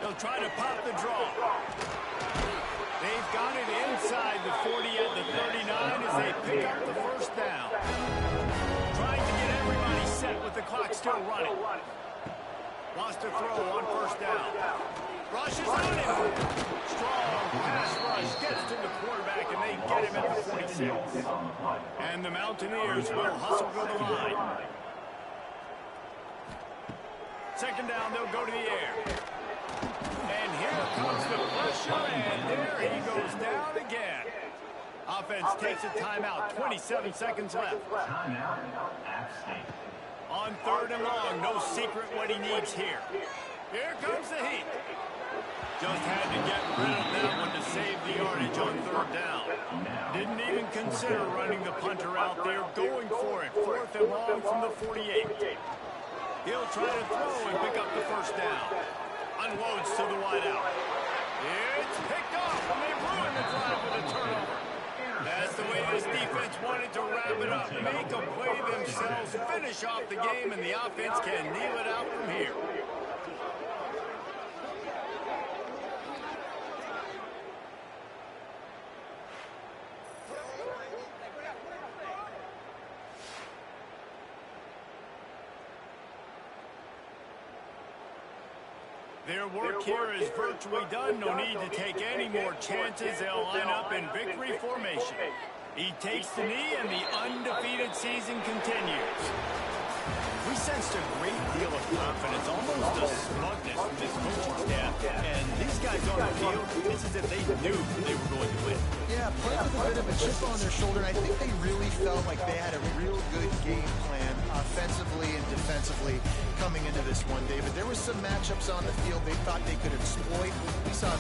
Speaker 2: They'll try to pop the draw. They've got it inside the 40 at the 39 as they pick up the first down. Trying to get everybody set with the clock still running. Wants to throw on first down. Rushes on him. Strong pass rush gets to the quarterback, and they get him at the 46. And the Mountaineers will hustle for the line. Second down, they'll go to the air. And here comes the pressure, and there he goes down again. Offense takes a timeout, 27 seconds left.
Speaker 6: Timeout at State.
Speaker 2: On 3rd and long, no secret what he needs here. Here comes the heat. Just had to get rid of that one to save the yardage on 3rd down. Didn't even consider running the punter out there, going for it. 4th and long from the 48. He'll try to throw and pick up the 1st down. Unloads to the wideout. It's picked off, and they ruin the drive with a turnover. That's the way this defense wanted to wrap it up. Make them play themselves, finish off the game, and the offense can kneel it out from here. Their work here is virtually done. No need to take any more chances. They'll line up in victory formation. He takes the knee, and the undefeated season continues. We sensed a great deal of confidence, almost a smugness from this coaching staff. And these guys on the field, it's as if they knew they were going to win.
Speaker 3: Yeah, playing with a bit of a chip on their shoulder, and I think they really felt like they had a real good game plan offensively and defensively coming into this one, David. There were some matchups on the field they thought they could exploit. We saw